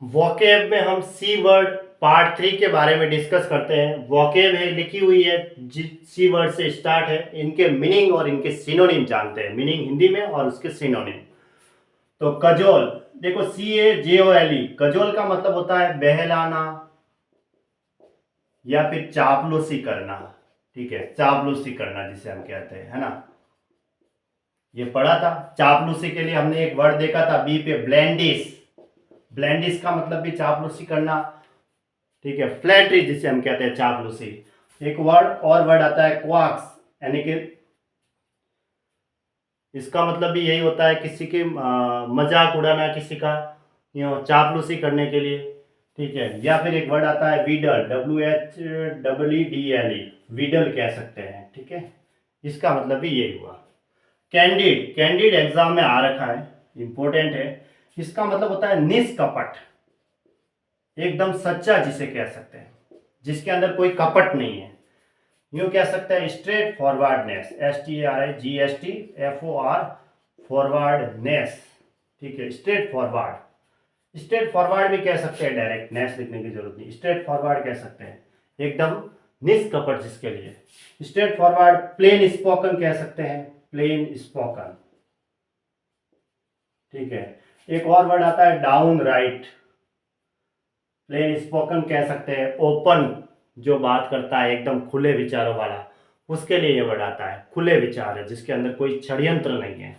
Vocab में हम सी word part 3 के बारे में डिस्कस करते हैं। वोकेब है लिखी हुई है, सी वर्ड से स्टार्ट है। इनके मीनिंग और इनके सिनोनिम जानते हैं, मीनिंग हिंदी में और उसके सिनोनिम। तो कजोल, देखो CAJOLE, कजोल का मतलब होता है बहलाना या फिर चापलूसी करना। ठीक है, चापलूसी करना जिसे हम कहते हैं, है ना। ये पढ़ा था। चापलूसी के लिए हमने एक वर्ड देखा था बी पे, ब्लेंडिस। ब्लेंडिस का मतलब भी चापलूसी करना। ठीक है, फ्लैटरी जिसे हम कहते हैं चापलूसी। एक वर्ड और वर्ड आता है क्वाक्स, यानी कि इसका मतलब भी यही होता है किसी के मजाक उड़ाना, किसी का चापलूसी करने के लिए। ठीक है, या फिर एक वर्ड आता है वीडल, WHEEDLE, वीडल कह सकते हैं। ठीक है, इसका मतलब भी यही हुआ। कैंडिड, कैंडिड एग्जाम में आ रखा है, इंपॉर्टेंट है। इसका मतलब होता है निष्कपट, एकदम सच्चा जिसे कह सकते हैं, जिसके अंदर कोई कपट नहीं है। यूं कह सकते हैं स्ट्रेट फॉरवर्डनेस, STRAIGSTFOR, फॉरवर्डनेस। ठीक है, स्ट्रेट फॉरवर्ड। स्ट्रेट फॉरवर्ड भी कह सकते हैं, डायरेक्ट नेस लिखने की जरूरत नहीं, स्ट्रेट फॉरवर्ड कह सकते हैं, एकदम निष्कपट जिसके लिए। Straight forward. प्लेन स्पोकन कह सकते हैं, प्लेन स्पोकन। ठीक है, एक और वर्ड आता है डाउन राइट, प्लेन स्पोकन कह सकते हैं। ओपन, जो बात करता है एकदम खुले विचारों वाला, उसके लिए ये वर्ड आता है। खुले विचार है जिसके अंदर कोई षड्यंत्र नहीं है।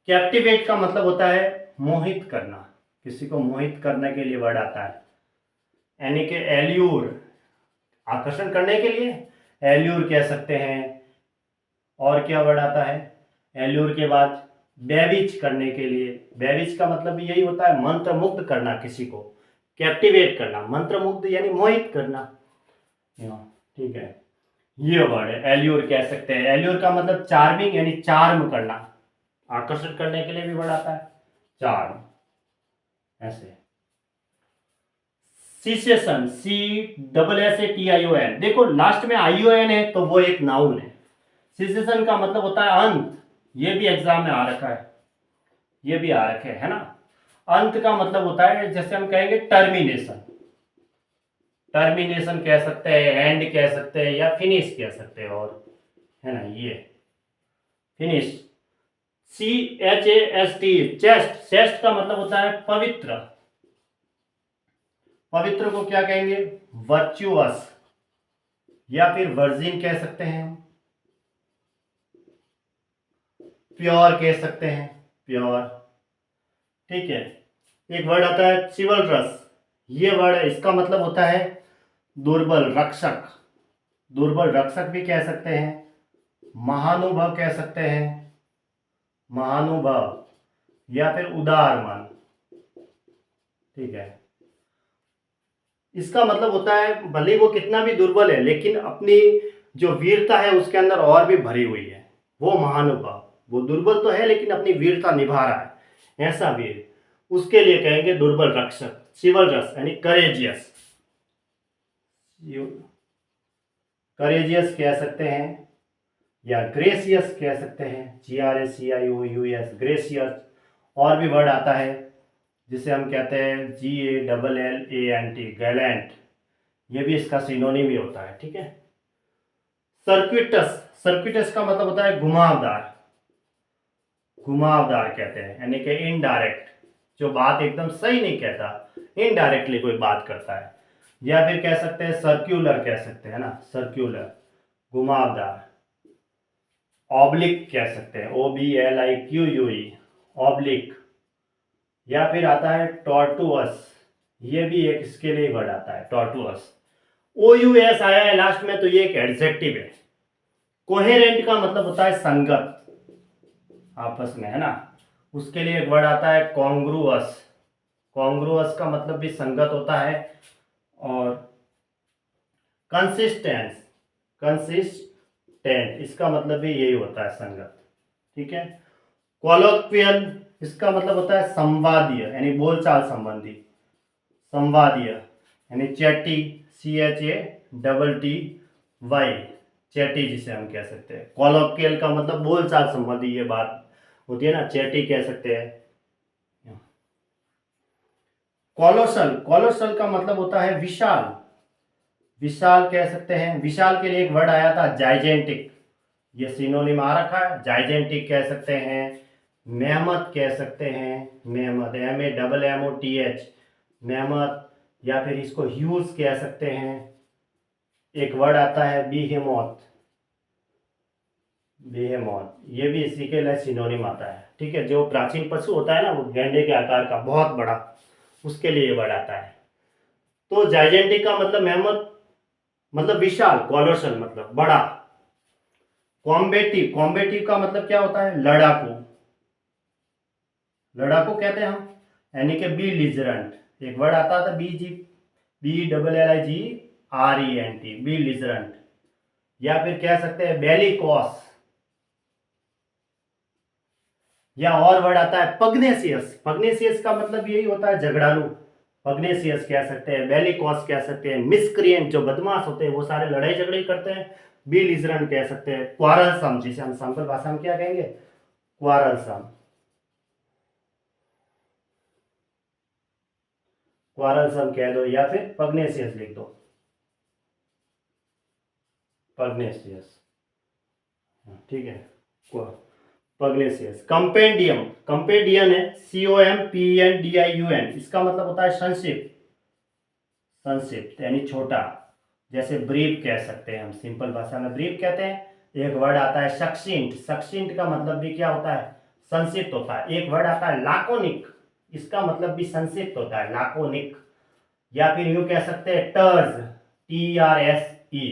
कैप्टिवेट का मतलब होता है मोहित करना, किसी को मोहित करने के लिए वर्ड आता है। यानी कि एल्यूर, आकर्षण करने के लिए एल्यूर कह सकते हैं। और क्या वर्ड आता है एल्यूर के बाद? बेविच करने के लिए। बेविच का मतलब भी यही होता है मंत्रमुग्ध करना, किसी को कैप्टिवेट करना, मंत्रमुग्ध यानी मोहित करना। ठीक है, ये वर्ड है एल्यूर कह सकते हैं। एल्यूर का मतलब चार्मिंग यानी चार्म करना, आकर्षण करने के लिए भी वर्ड आता है चार्म, ऐसे। सिसेशन, CSSATION, देखो लास्ट में ION है तो वो एक नाउन है। सिसेशन का मतलब होता है अंत, ये भी एग्जाम में आ रखा है, ये भी आ रखे है ना। अंत का मतलब होता है, जैसे हम कहेंगे टर्मिनेशन, टर्मिनेशन कह सकते हैं, एंड कह सकते हैं, या फिनिश कह सकते हैं, और है ना ये फिनिश। CHAST, चेस्ट, चेस्ट का मतलब होता है पवित्र। पवित्र को क्या कहेंगे? वर्चुअस, या फिर वर्जिन कह सकते हैं, प्योर कह सकते हैं, प्योर। ठीक है, एक वर्ड आता है चिवलरस, ये वर्ड, इसका मतलब होता है दुर्बल रक्षक। दुर्बल रक्षक भी कह सकते हैं, महानुभव कह सकते हैं, महानुभव, या फिर उदार मन। ठीक है, इसका मतलब होता है भले वो कितना भी दुर्बल है लेकिन अपनी जो वीरता है उसके अंदर और भी भरी हुई है, वो महानुभाव। वो दुर्बल तो है लेकिन अपनी वीरता निभा रहा है, ऐसा वीर, उसके लिए कहेंगे दुर्बल रक्षक। चिवलरस यानी करेजियस, करेजियस कह सकते हैं, या ग्रेसियस कह सकते हैं, GRACIOUS, ग्रेसियस। और भी वर्ड आता है जिसे हम कहते हैं GALLANT, गैलेंट, ये भी इसका सिनोनिम ही होता है। ठीक है, सर्क्विटस, सर्क्विटस का मतलब होता है घुमावदार, घुमावदार कहते हैं, यानी कि इनडायरेक्ट, जो बात एकदम सही नहीं कहता, इनडायरेक्टली कोई बात करता है। या फिर कह सकते हैं सर्क्यूलर कह सकते हैं ना, सर्क्यूलर, घुमावदार। ऑब्लिक कह सकते हैं, OBLIQUE, ऑब्लिक। या फिर आता है टॉर्टुअस, ये भी एक इसके लिए वर्ड आता है, टॉर्टुअस। OUS आया है लास्ट में तो ये एक एडजेक्टिव है। कोहेरेंट का मतलब होता है संगत, आपस में, है ना। उसके लिए एक वर्ड आता है कॉन्ग्रुअस, कॉन्ग्रुअस का मतलब भी संगत होता है। और कंसिस्टेंस, कंसिस्टेंट, इसका मतलब भी यही होता है संगत। ठीक है, कॉलोक्वियल, इसका मतलब होता है संवादीय, यानी बोलचाल संबंधी, संवादीय, यानी चैटी, CHATTY, चैटी जिसे हम कह सकते हैं। कॉलोक्वियल का मतलब बोलचाल संबंधी, ये बात होती है ना, चैटी कह सकते हैं। कोलोसल, कोलोसल का मतलब होता है विशाल, विशाल कह सकते हैं। विशाल के लिए एक वर्ड आया था जाइजेंटिक, ये सिनोनिम आ रखा है। जाइजेंटिक कह सकते हैं, मेहमत कह सकते हैं, मेहमत MEMMOTH, मेहमत, या फिर इसको ह्यूज कह सकते हैं। एक वर्ड आता है बीहेमोथ, बीहेमोथ, ये भी इसी के लिए सिनोनिम आता है। ठीक है, जो प्राचीन पशु होता है ना, वो गेंडे के आकार का बहुत बड़ा, उसके लिए ये वर्ड आता है। तो जाइजेंटिक का मतलब मेहमत, मतलब विशाल, कोलोसल मतलब बड़ा। कॉम्बेटिव, कॉम्बेटिव का मतलब क्या होता है, लड़ाकू, लड़ाकू कहते हैं हम, यानी कि बी लिजरेंट। एक वर्ड आता था BELLIGERENT, बी लिजरेंट। या फिर कह सकते हैं बेलिकॉस, या और वर्ड आता है पग्नेसियस। पग्नेसियस का मतलब यही होता है झगड़ालू, पग्नेसियस कह सकते हैं, बेलिकॉस कह सकते हैं। मिसक्रिएंट, जो बदमाश होते हैं वो सारे लड़ाई झगड़े करते हैं, बिलिजरेंट कह सकते हैं। क्वारलसम, जिसे हम सिंपल भाषा में क्या कहेंगे, क्वारलसम, क्वारलसम कह दो, या फिर पग्नेसियस लिख दो, पग्नेसियस। ठीक है, पग्नेसियस। कंपेंडियम, कंपेंडियन है COMPENDIUM, इसका मतलब होता है संक्षिप्त, संक्षिप्त यानी छोटा। जैसे ब्रीफ कह सकते हैं हम, सिंपल भाषा में ब्रीफ कहते हैं। एक वर्ड आता है सक्सिंट, सक्सिंट का मतलब भी क्या होता है, संक्षिप्त होता है। एक वर्ड आता है लाकोनिक, इसका मतलब भी संक्षिप्त होता है, लाकोनिक। या फिर यूं कह सकते हैं टर्ज, TRSE।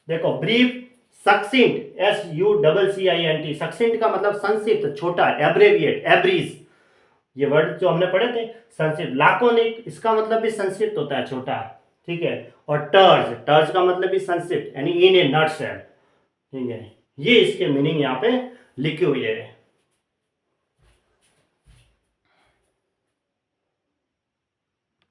देखो ब्रीफ, सक्सिंट, SUCCINT, सक्सिंट का मतलब संक्षिप्त, छोटा, एब्रेविएट, एब्रीज, ये वर्ड जो हमने पढ़े थे, संक्षिप्त। लाकोनिक, इसका मतलब भी संक्षिप्त होता है, छोटा। ठीक है, और टर्ज, टर्ज का मतलब भी संक्षिप्त, यानी इन ए नटशेल। ठीक है, ये इसके मीनिंग यहाँ पे लिखी हुई है।